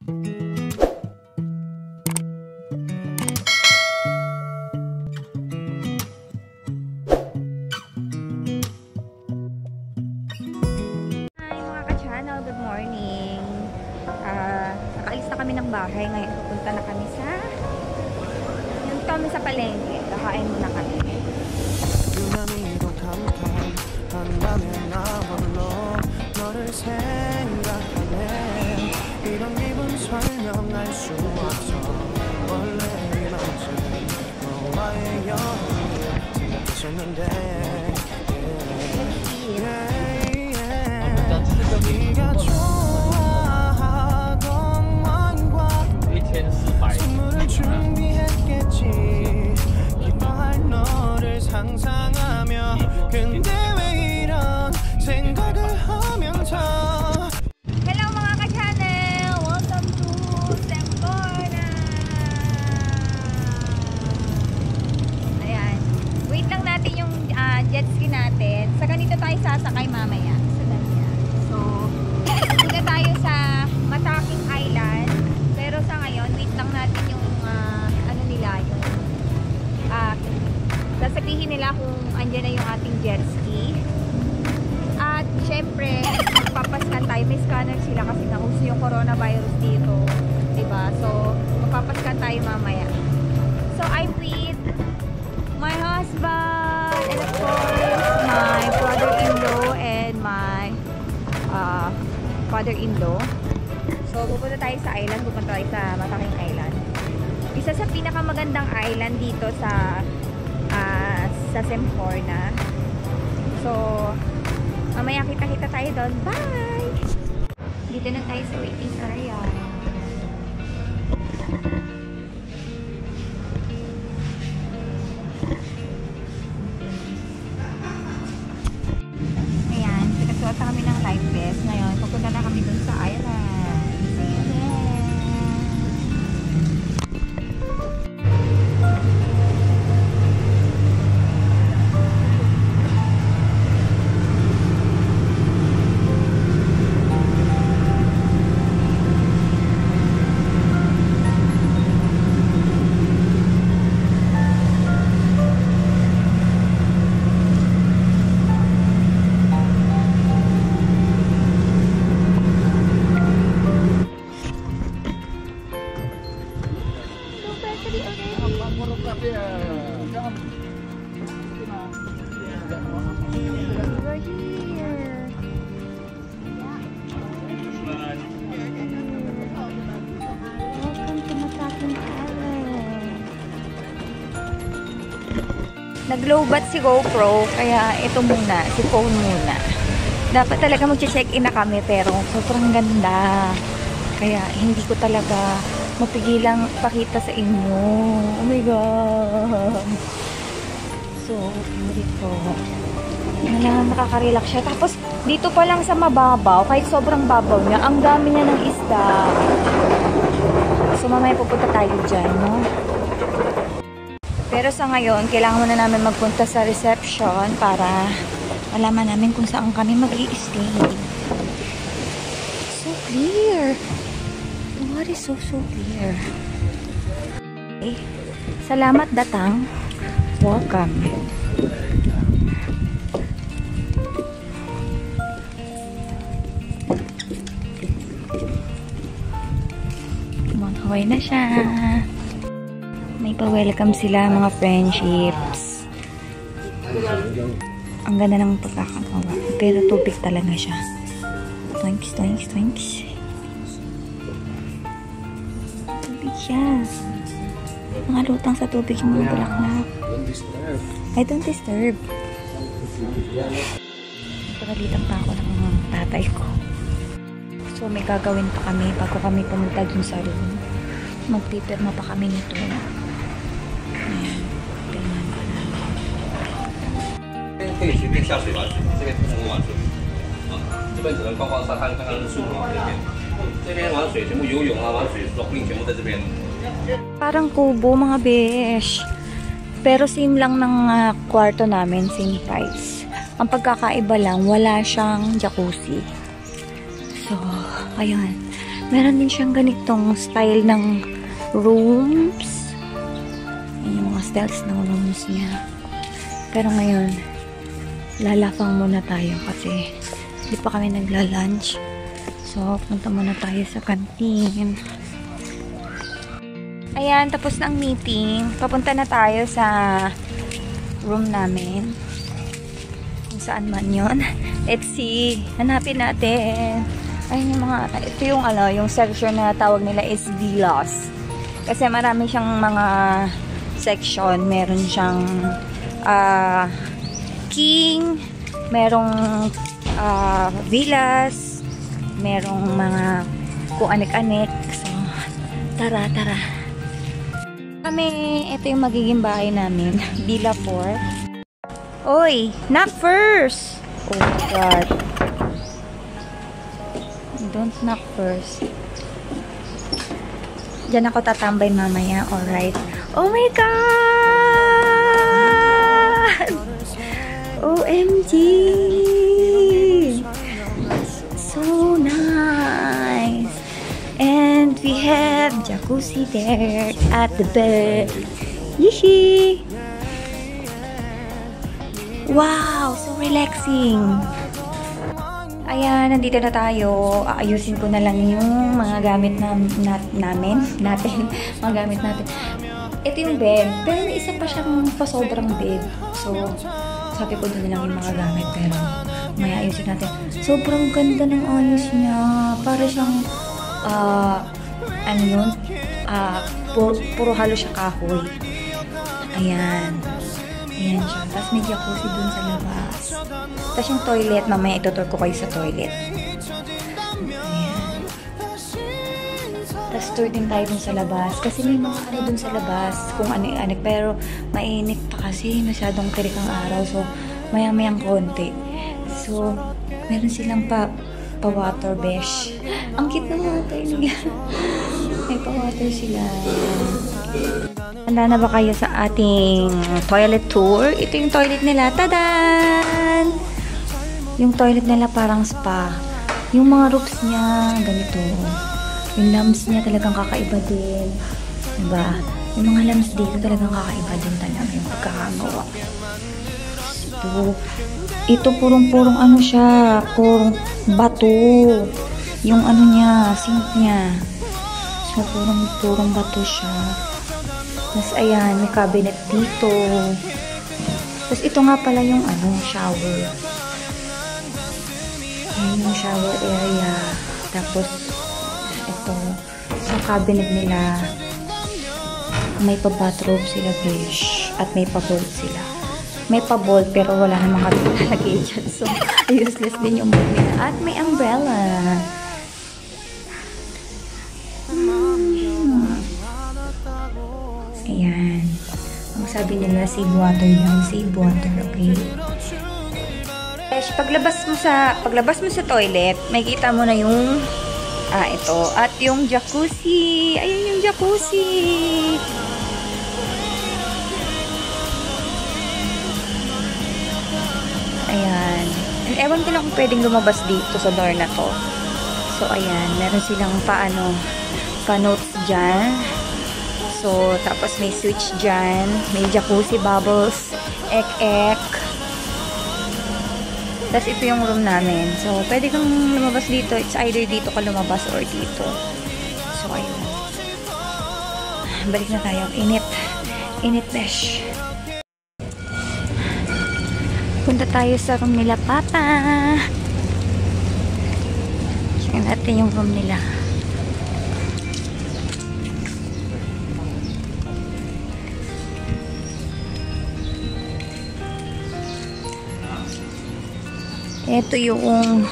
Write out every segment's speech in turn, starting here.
Good morning. Nakaalis na kami ng bahay. Ngayon pupunta na kami sa palengke. Kakain muna kami. Hello mga ka-channel! Welcome to Semporna! Ayan. Wait lang natin yung jet ski natin. Sa ganito tayo sasakay mamaya. Sa ganyan. So, punta tayo sa Mataking Island. Pero sa ngayon, wait lang natin yung ano nila, yung sasabihin nila kung andyan na yung ating jet ski. At syempre, magpapaskan tayo. May scanner sila kasi nauso yung coronavirus dito. Diba? So, magpapaskan tayo mamaya. So, I'm with my husband and of course, my brother-in-law and my father-in-law. So, pupunta tayo sa island. Pupunta tayo sa Mataking Island. Isa sa pinakamagandang island dito sa Semporna. So, mamaya kita-kita tayo doon. Bye! Dito na tayo sa waiting area. Ayan, pinagsuot na kami ng life vest. Ngayon, pupunta na kami doon sa island. See you there! Nag-lowbat si GoPro, kaya ito muna, si phone muna. Dapat talaga mag-check-in na kami, pero sobrang ganda. Kaya hindi ko talaga mapigilang pakita sa inyo. Oh my God! So, beautiful. Nalang nakaka-relax siya. Tapos, dito pa lang sa mababaw, kahit sobrang babaw niya, ang dami niya ng isda. So, mamaya pupunta tayo dyan, no? Pero sa ngayon, kailangan muna namin magpunta sa reception para malaman namin kung saan kami mag-i-stay. So clear! The water is so clear. Okay. Salamat datang. Welcome. Kumakaway na siya. May pa-welcome sila, mga friendships. Ang ganda ng pagkakagawa. Pero tubig talaga siya. Thanks. Tubig siya. Mga lutang sa tubig yung mga bulaklak. I don't disturb. Pagalitan pa ako ng tatay ko. So may gagawin pa kami bago kami pumunta dun sa room. Magpipirma pa kami nito. Ayan. Tingnan ko na. 可以随便下水玩水，这边不能玩水啊，这边只能逛逛沙滩、看看日出嘛。这边玩水全部游泳啊、玩水、snorkeling 全部在这边。 Parang kubo mga besh. Pero same lang ng kwarto namin, same price. Ang pagkakaiba lang, wala siyang jacuzzi. So, ayun. Meron din siyang ganitong style ng rooms. Yan yung mga styles ng rooms niya. Pero ngayon, lalapang muna tayo kasi hindi pa kami nagla-lunch. So, punta muna tayo sa canteen. Ayan, tapos na ang meeting. Papunta na tayo sa room namin. Kung saan man yun. Let's see. Hanapin natin. Ayun yung mga, ito yung yung section na tawag nila is villas. Kasi marami siyang mga section. Meron siyang king, merong villas, merong mga kung anik-anik. So, tara. Kami, ito yung magiging bahay namin. Villa 4. Oy, knock first! Oh my God. Don't knock first. Diyan ako tatambay mamaya. Alright. Oh my God! OMG! So nice! And we have jacuzzi there at the bed. Yishi! Wow! So relaxing! Ayan, nandito na tayo. Aayusin ko na lang yung mga gamit natin. Mga gamit natin. Ito yung bed. Pero may isa pa siyang pasobrang bed. So, sabi ko doon na lang yung mga gamit. Pero, may ayusin natin. Sobrang ganda ng ayos niya. Para siyang, ano yun? Puro halo siya kahoy. Ayan. Ayan siya. Tapos may jacuzzi dun sa labas. Tapos yung toilet, mamaya itutur ko kayo sa toilet. Ayan. Tapos tour din tayo dun sa labas. Kasi may mga ano dun sa labas. Kung ano-ano. Pero mainit pa kasi. Masyadong tirik ang araw. So, maya-mayang konti. So, meron silang pa-water besh. Ang cute ng water niya. May pa-water sila. Handa na ba kayo sa ating toilet tour? Ito yung toilet nila. Tadan! Yung toilet nila parang spa. Yung mga roofs niya, ganito. Yung lamps niya talagang kakaiba din. Diba? Yung mga lamps dito talagang kakaiba din talaga yung pagkakagawa. Ito purong-purong ano siya. Purong bato. Yung ano niya, sink niya. So, purong bato siya. Tapos, ayan, may cabinet dito. Tapos, ito nga pala yung, shower. Ayan yung shower area. Tapos, ito, sa cabinet nila, may pa-bathrobe sila, besh. At may pa-bolt sila. May pa-bolt, pero wala namang kami nalagay dyan. So, useless din yung bolt nila. At may umbrella. Ayan. Ang sabi nila, save water daw. Save water, okay? Paglabas mo sa toilet, makikita mo na yung ito. At yung jacuzzi. Ayan yung jacuzzi. Ayan. And ewan ko lang kung pwedeng lumabas dito sa door na to. So, ayan. Meron silang pa-notes dyan. So, tapos may switch dyan. May jacuzzi bubbles. Ek-ek. Tapos ito yung room namin. So, pwede kang lumabas dito. It's either dito ka lumabas or dito. So, ayun. Balik na tayo. Init. Init, besh. Punta tayo sa room nila, Papa. Check natin yung room nila. Ito yung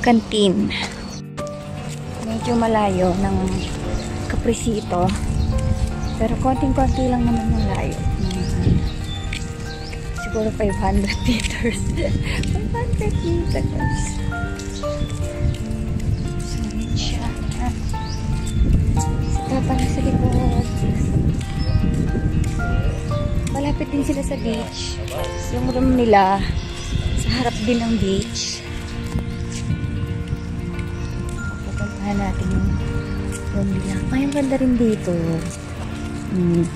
canteen. Medyo malayo ng Capricito. Pero konting-konti lang naman yung layo. Siguro 500 meters. 500 meters. So, yun siya. Si Papa na sa likod. Malapit din sila sa beach. Yung room nila sa harap din ng beach. Puntahan natin yung room nila. Ay, ang ganda rin dito. Ang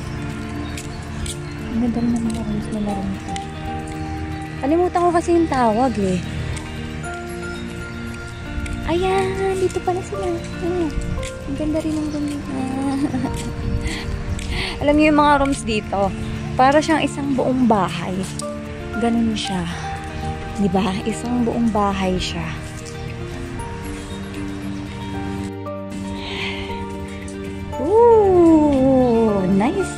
ganda rin ng mga rooms nila rin ito. Kalimutan ko kasi yung tawag eh. Ayan, dito pala sila. Ang ganda rin ng room nila. Alam niyo yung mga rooms dito, para siyang isang buong bahay. Ganun siya. Diba? Isang buong bahay siya. Ooh, nice.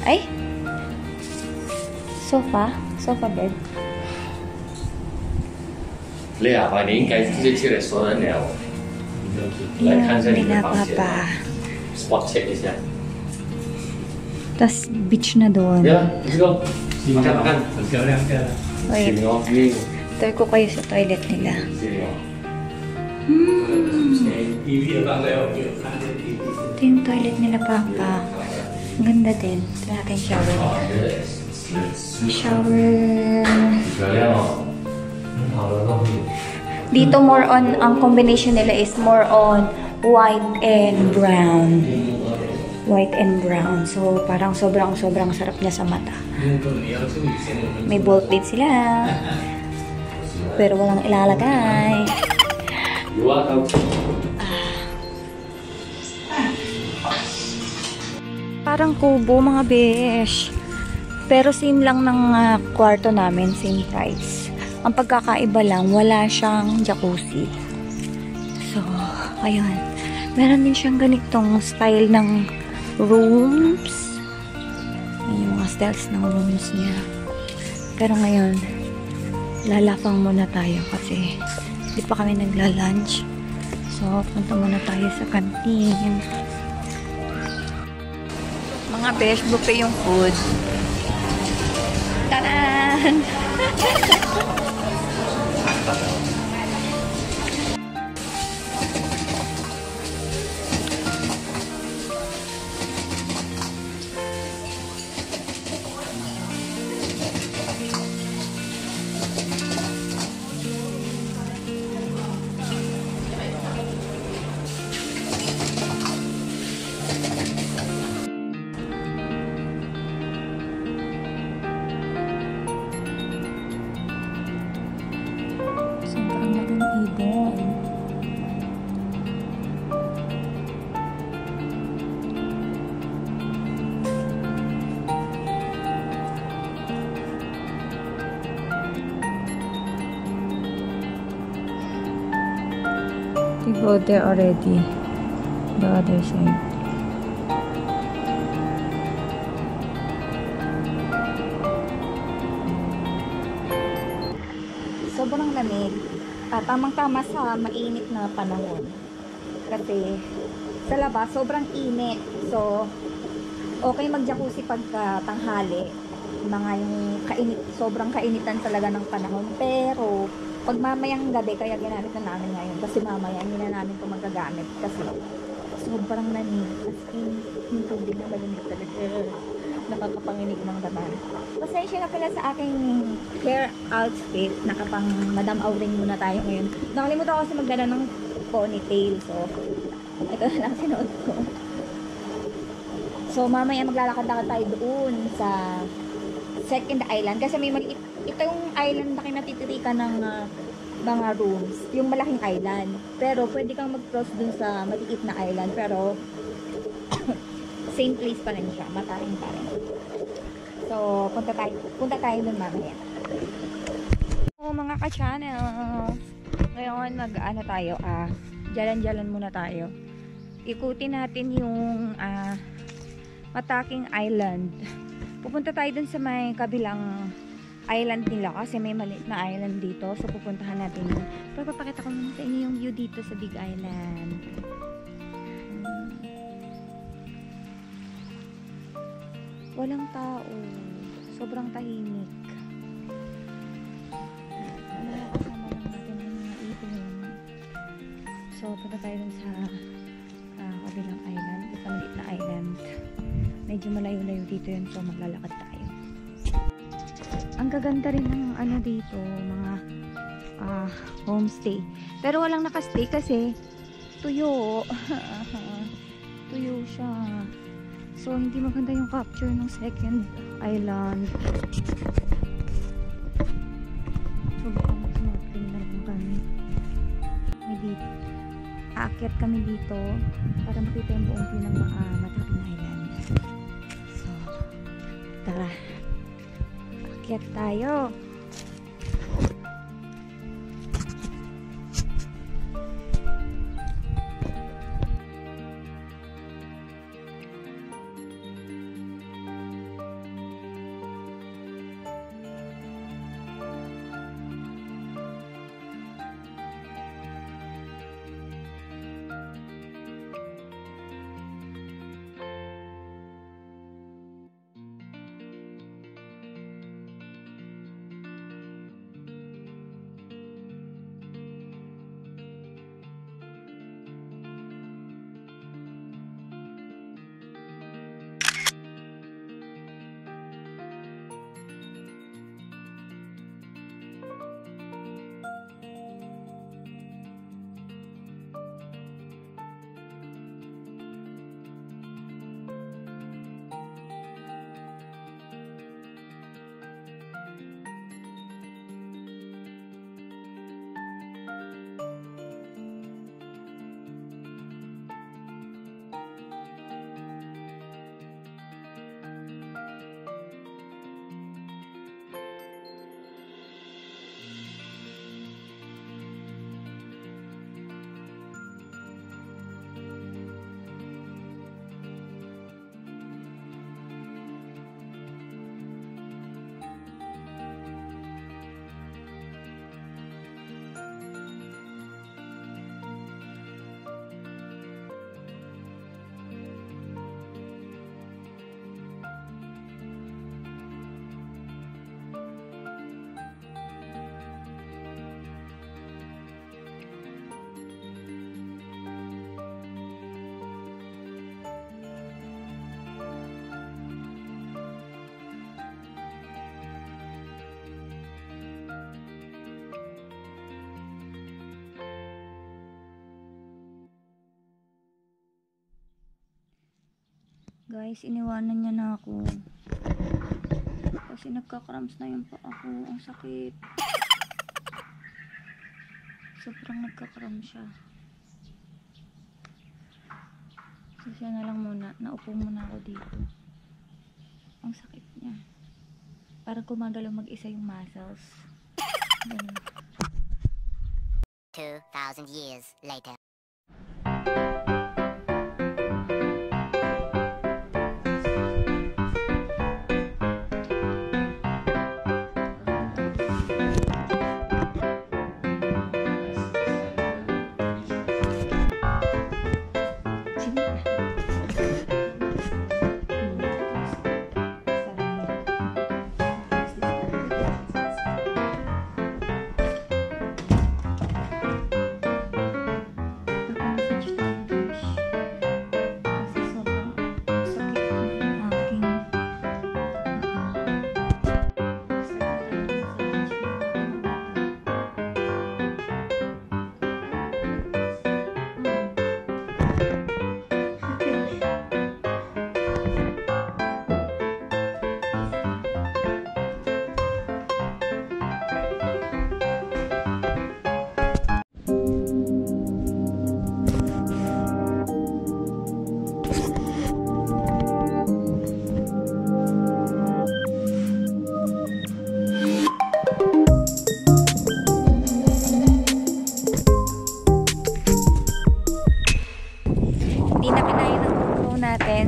Ay? Sofa bed. 雷亚华，你应该直接进来说人了。来看一下你的房间 ，spot check 一下。 Tas beach na doon. Yeah, let's go. Makan. 很漂亮，漂亮。 Wait, 行哦，view。 tour ko kayo sa toilet nila. 行哦。 Ito yung toilet nila, Papa. Ang ganda din. Ito natin shower nila. Shower. 漂亮哦。很好的东西。 Dito more on, ang combination nila is more on white and brown. White and brown. So, parang sobrang sarap niya sa mata. May bulk bed sila. Pero walang ilalagay. Parang kubo, mga besh. Pero same lang ng kwarto namin. Same price. Ang pagkakaiba lang, wala siyang jacuzzi. So, ayun. Meron din siyang ganitong style ng rooms. Ayan yung mga styles ng rooms niya. Pero ngayon, lalapang muna tayo kasi hindi pa kami nagla-lunch. So, punta muna tayo sa canteen. Mga besh, buffet yung food. Taran! Sobrang maging ibon. We go there already. The other side. Sobrang lamig. Tamang-tama sa mainit na panahon. Kasi sa labas, sobrang init. So, okay mag-jacuzzi pagka tanghali. Mga yung sobrang kainitan talaga ng panahon. Pero, pag mamayang gabi, kaya ginamit na namin ngayon. Kasi mamaya, hindi na namin ito magagamit. Kasi sobrang lamig. As in, yung tubig na malamig talaga. Nakakapanginig ng laman. Pasensya na pala sa aking hair outfit. Nakapang Madam Auring muna tayo ngayon. Nakalimutan ko kasi magdala ng ponytail. So, ito na lang sinuot ko. So, mamaya maglalakad-lakad tayo doon sa second island. Kasi may maliit. Ito yung island na kinatitirikan ng mga rooms. Yung malaking island. Pero, pwede kang mag-cross dun sa maliit na island. Pero, same place pa rin siya. Mataring pa rin. So, punta tayo dun mamaya. So, mga ka-channel. Ngayon, mag-ano tayo, jalan-jalan muna tayo. Ikutin natin yung Mataking Island. Pupunta tayo dun sa may kabilang island nila kasi may maliit na island dito. So, pupuntahan natin yun. Pero papakita ko muna sa inyo yung view dito sa Big Island. Walang tao. Sobrang tahimik. Kasama lang natin yung mga ibon. So, punta tayo dun sa kabilang island. Sa maliit na island. Medyo malayo-layo dito yun. So, maglalakad tayo. Ang gaganda rin ng ano dito, mga homestay. Pero walang nakastay kasi tuyo. Tuyo siya. So, hindi maganda yung capture ng second island. So, baka mag-snorkeling na lang kami. May dito. Aakyat kami dito para makita yung buong Mataping Island. So, tara. Aakyat tayo. Guys, iniwanan niya na ako. Kasi nagka-cramps na yung paa ko. Ang sakit. Sobrang nagka-cramps siya. So, siya na lang muna. Naupo muna ako dito. Ang sakit niya. Parang gumagalaw mag-isa yung muscles. Ganun. 2,000 years later.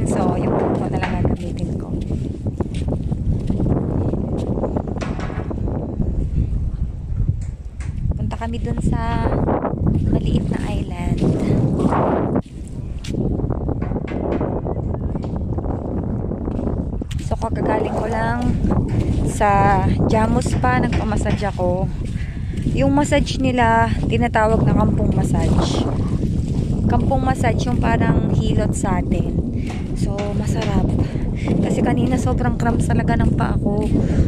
So, yung GoPro na lang gagamitin ko. Punta kami dun sa maliit na island. So, kakagaling ko lang sa Jamus Spa. Nagpamassage ako. Yung massage nila, tinatawag na kampong massage. Kampong massage yung parang hilot sa atin. So, masarap. Kasi kanina sobrang cramps talaga ng paa ko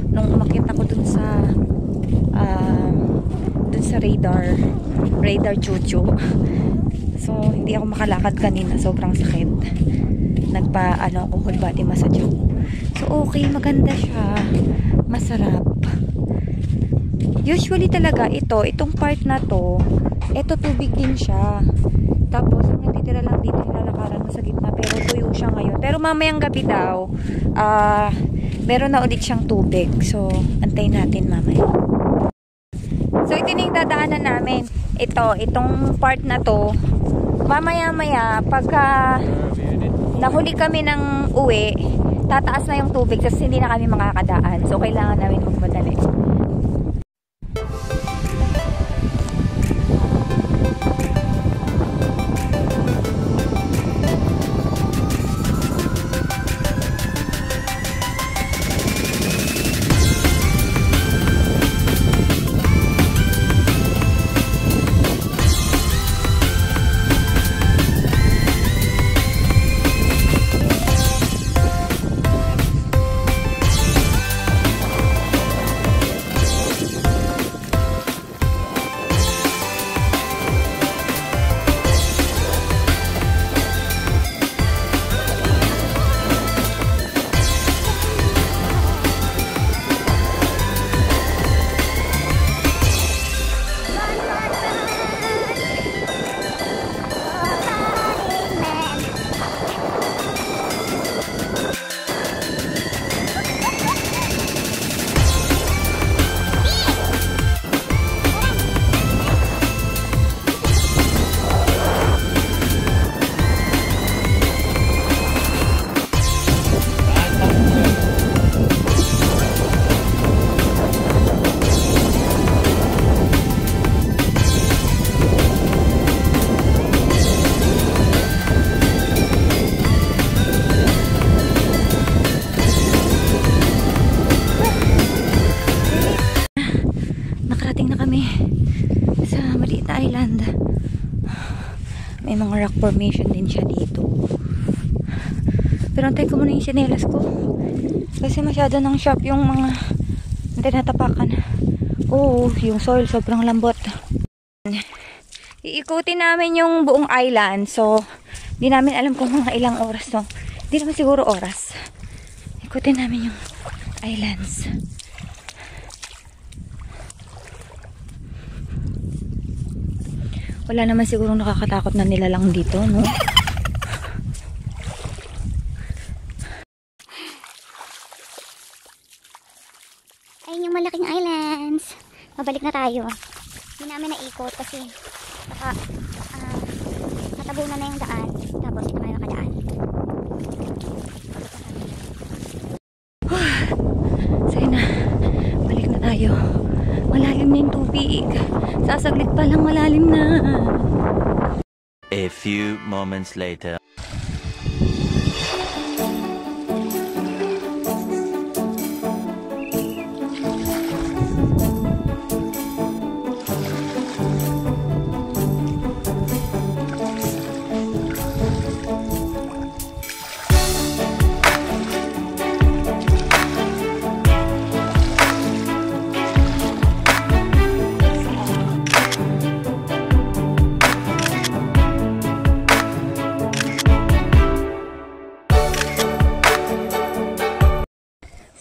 nung umakyat ako dun dun sa radar chuchu. So hindi ako makalakad kanina, sobrang sakit. Whole body massage ako. So okay, maganda siya, masarap. Usually talaga itong part na to, ito tubig din siya. Tapos ang natitira lang dito yung lalakaran mo sa gitna, pero tuyo siya ngayon. Pero mamayang gabi daw, meron na ulit siyang tubig. So antayin natin mamaya. So ito na yung dadaanan namin. Itong part na to, mamaya pagka nahuli kami ng uwi, tataas na yung tubig kasi hindi na kami makakadaan. So kailangan namin magmadali. Island. May mga rock formation din siya dito. Pero antay ko muna yung sinelas ko. Kasi masyado ng sharp yung mga tinatapakan. Oo, yung soil sobrang lambot. Iikutin namin yung buong island. So, di namin alam kung mga ilang oras to. Di naman siguro oras. Ikutin namin yung islands. Wala naman siguro nakakatakot na nilalang dito, no? Ayun yung malaking islands. Mabalik na tayo. Hindi namin naikot kasi baka natabunan na yung daan. Tapos ito tayo nakadaan. Sige na. Balik na tayo. Malalim na yung tubig. Sasaglit pa lang malalim na. A few moments later.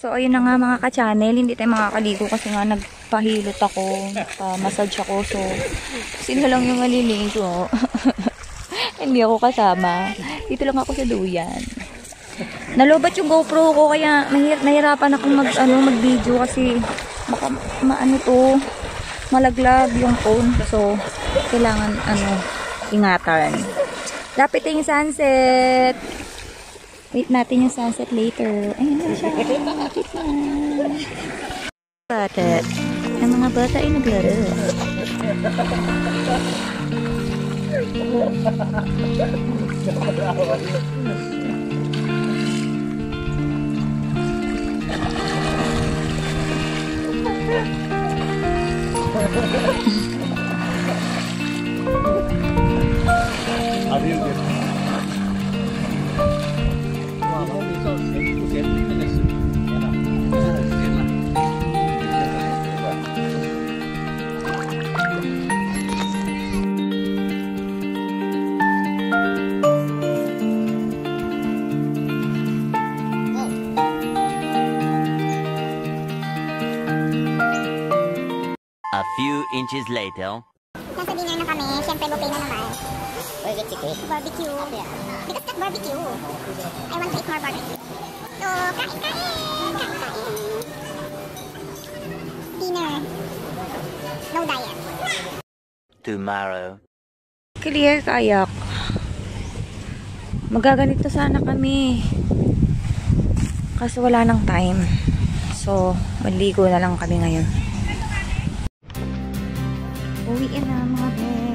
So, ayun na nga mga ka-channel. Hindi tayo makakaligo kasi nga nagpahilot ako. Nagpa-massage ako. So, sino lang yung maliligo. Hindi ako kasama. Dito lang ako sa duyan. Nalobat yung GoPro ko kaya nahirapan akong mag-video kasi baka malaglag yung phone. So, kailangan ingatan. Lapit yung sunset. Wait natin yung sunset later. Ayun na siya. Lapit na. Bata. Ang mga bata ay naglaro. few inches later. Nasa dinner na kami. Siyempre, buffet na naman. Barbecue. Because not barbecue. I want to eat more barbecue. So, kain. Dinner. No diet. Tomorrow. Clear kayak. Magaganito sana kami. Kaso wala nang time. So, maligo na lang kami ngayon. Uwi na mga bes.